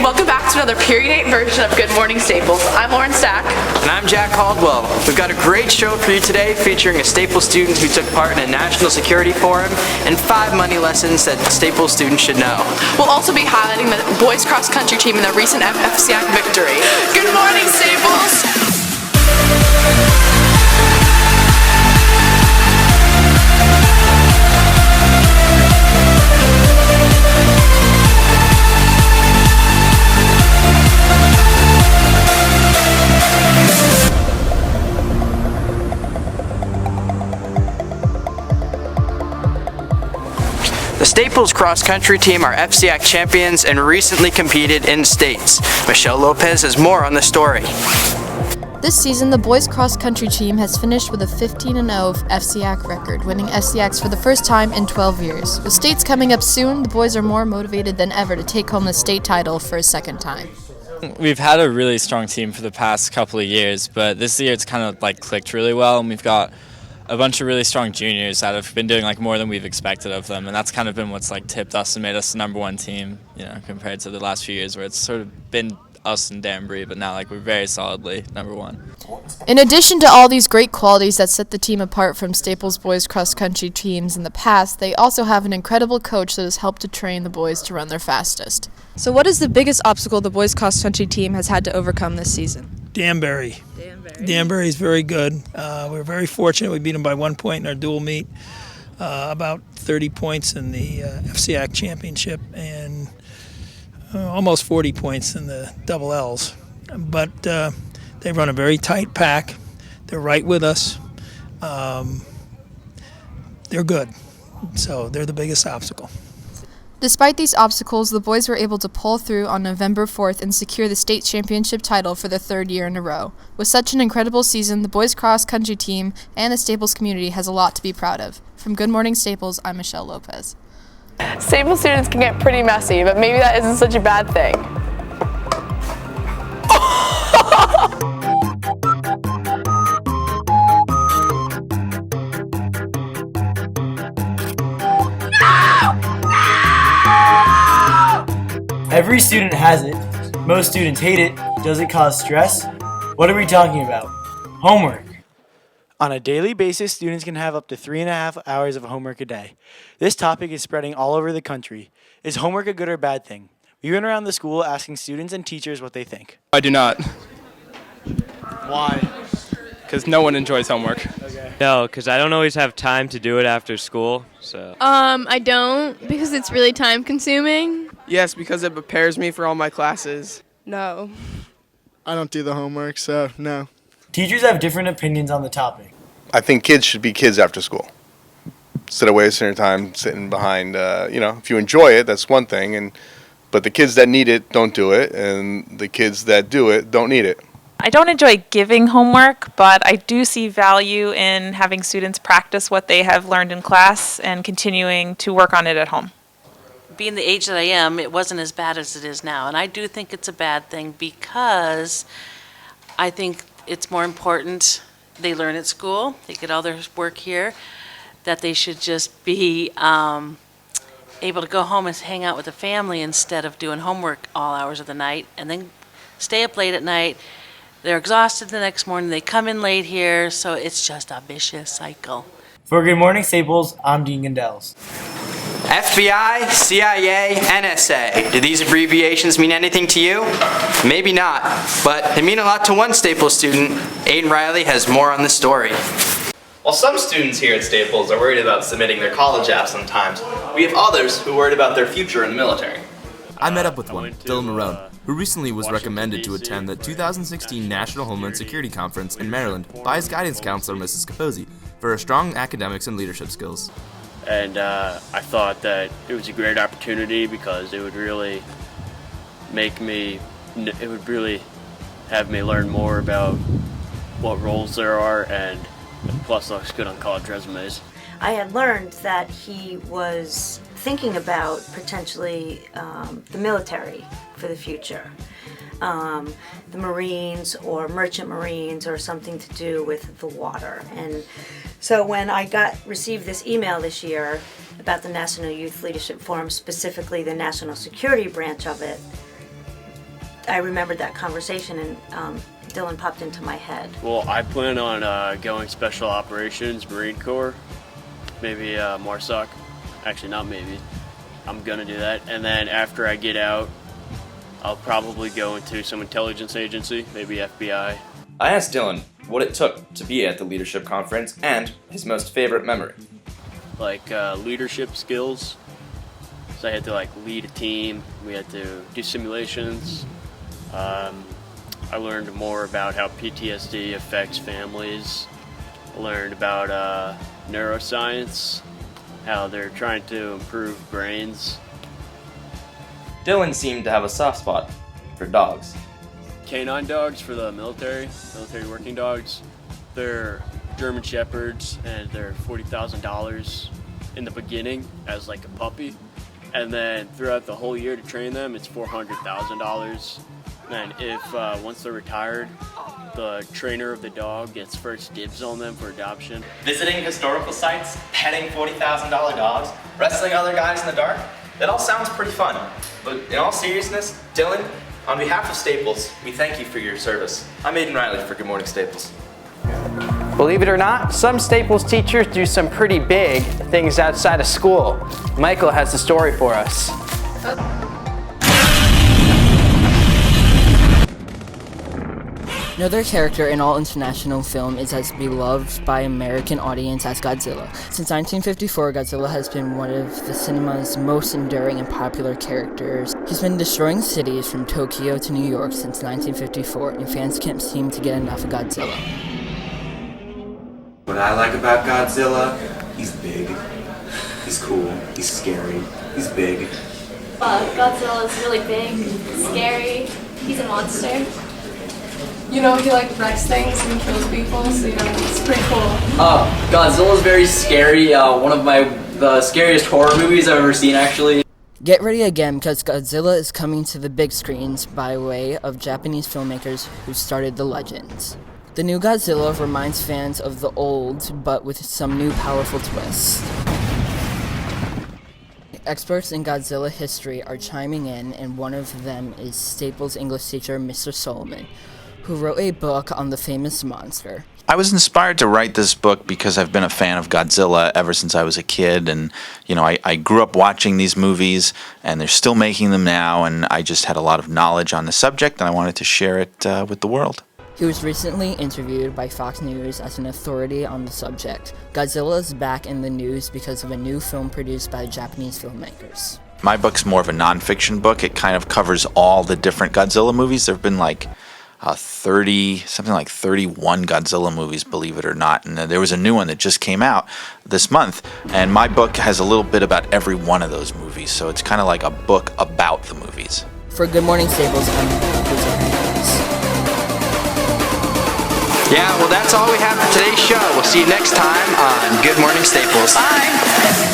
Welcome back to another Period 8 version of Good Morning Staples. I'm Lauren Stack. And I'm Jack Caldwell. We've got a great show for you today featuring a Staples student who took part in a national security forum and 5 money lessons that Staples students should know. We'll also be highlighting the boys cross country team in their recent FCIAC victory. Good morning, Staples! The Staples cross-country team are FCIAC champions and recently competed in states. Michelle Lopez has more on the story. This season, the boys cross-country team has finished with a 15-0 FCIAC record, winning FCIACs for the first time in 12 years. With states coming up soon, the boys are more motivated than ever to take home the state title for a second time. We've had a really strong team for the past couple of years, but this year it's kind of clicked really well, and we've got a bunch of really strong juniors that have been doing more than we've expected of them, and that's kind of been what's tipped us and made us the #1 team, compared to the last few years where it's sort of been us and Danbury, but now we're very solidly #1. In addition to all these great qualities that set the team apart from Staples boys cross-country teams in the past, they also have an incredible coach that has helped to train the boys to run their fastest. So what is the biggest obstacle the boys cross-country team has had to overcome this season? Danbury. Danbury is very good. We're very fortunate. We beat them by 1 point in our dual meet, about 30 points in the FCIAC championship, and almost 40 points in the double Ls. But they run a very tight pack. They're right with us. They're good. So they're the biggest obstacle. Despite these obstacles, the boys were able to pull through on November 4th and secure the state championship title for the 3rd year in a row. With such an incredible season, the boys cross-country team and the Staples community has a lot to be proud of. From Good Morning Staples, I'm Michelle Lopez. Staples students can get pretty messy, but maybe that isn't such a bad thing. Every student has it. Most students hate it. Does it cause stress? What are we talking about? Homework. On a daily basis, students can have up to 3.5 hours of homework a day. This topic is spreading all over the country. Is homework a good or bad thing? We went around the school asking students and teachers what they think. I do not. Why? Because no one enjoys homework. Okay. No, because I don't always have time to do it after school. So. I don't, because it's really time consuming. Yes, because it prepares me for all my classes. No. I don't do the homework, so no. Teachers have different opinions on the topic. I think kids should be kids after school. Instead of wasting their time sitting behind, if you enjoy it, that's one thing, but the kids that need it don't do it, and the kids that do it don't need it. I don't enjoy giving homework, but I do see value in having students practice what they have learned in class and continuing to work on it at home. Being the age that I am, it wasn't as bad as it is now. And I do think it's a bad thing because I think it's more important they learn at school, they get all their work here, that they should just be able to go home and hang out with the family instead of doing homework all hours of the night and then stay up late at night. They're exhausted the next morning, they come in late here, so it's just a vicious cycle. For Good Morning Staples, I'm Dean Gandells. FBI, CIA, NSA. Do these abbreviations mean anything to you? Maybe not, but they mean a lot to one Staples student. Aiden Riley has more on the story. While some students here at Staples are worried about submitting their college apps sometimes, we have others who are worried about their future in the military. I met up with one, Dylan Marone, who recently was recommended to attend the 2016 National Homeland Security Conference in Maryland by his guidance counselor, Mrs. Capozzi, for strong academics and leadership skills. And I thought that it was a great opportunity because it would really have me learn more about what roles there are, and plus looks good on college resumes. I had learned that he was thinking about potentially the military for the future. The Marines or merchant Marines or something to do with the water. And so when I received this email this year about the National Youth Leadership Forum, specifically the national security branch of it, I remembered that conversation, and Dylan popped into my head. Well, I plan on going Special Operations, Marine Corps, maybe MARSOC. Actually, not maybe. I'm gonna do that. And then after I get out, I'll probably go into some intelligence agency, maybe FBI. I asked Dylan what it took to be at the leadership conference and his most favorite memory. Like leadership skills. So I had to lead a team. We had to do simulations. I learned more about how PTSD affects families. I learned about neuroscience, how they're trying to improve brains. Dylan seemed to have a soft spot for dogs. Canine dogs for the military working dogs. They're German Shepherds, and they're $40,000 in the beginning as a puppy. And then throughout the whole year to train them, it's $400,000. And if once they're retired, the trainer of the dog gets first dibs on them for adoption. Visiting historical sites, petting $40,000 dogs, wrestling other guys in the dark, that all sounds pretty fun. But in all seriousness, Dylan, on behalf of Staples, we thank you for your service. I'm Aiden Riley for Good Morning Staples. Believe it or not, some Staples teachers do some pretty big things outside of school. Michael has the story for us. Another character in all international film is as beloved by American audience as Godzilla. Since 1954, Godzilla has been one of the cinema's most enduring and popular characters. He's been destroying cities from Tokyo to New York since 1954, and fans can't seem to get enough of Godzilla. What I like about Godzilla, he's big, he's cool, he's scary, he's big. Godzilla is really big, scary, he's a monster. He wrecks things and kills people, so it's pretty cool. Godzilla's very scary, one of the scariest horror movies I've ever seen, actually. Get ready again, because Godzilla is coming to the big screens by way of Japanese filmmakers who started the legends. The new Godzilla reminds fans of the old, but with some new powerful twists. Experts in Godzilla history are chiming in, and one of them is Staples English teacher Mr. Solomon, who wrote a book on the famous monster. I was inspired to write this book because I've been a fan of Godzilla ever since I was a kid, and I grew up watching these movies, and they're still making them now, and I just had a lot of knowledge on the subject, and I wanted to share it with the world. He was recently interviewed by Fox News as an authority on the subject. Godzilla is back in the news because of a new film produced by Japanese filmmakers. My book's more of a nonfiction book. It kind of covers all the different Godzilla movies. There have been something like 31 Godzilla movies, believe it or not. And there was a new one that just came out this month. And my book has a little bit about every one of those movies. So it's kind of like a book about the movies. For Good Morning Staples, I'm Jose. Yeah, well, that's all we have for today's show. We'll see you next time on Good Morning Staples. Bye.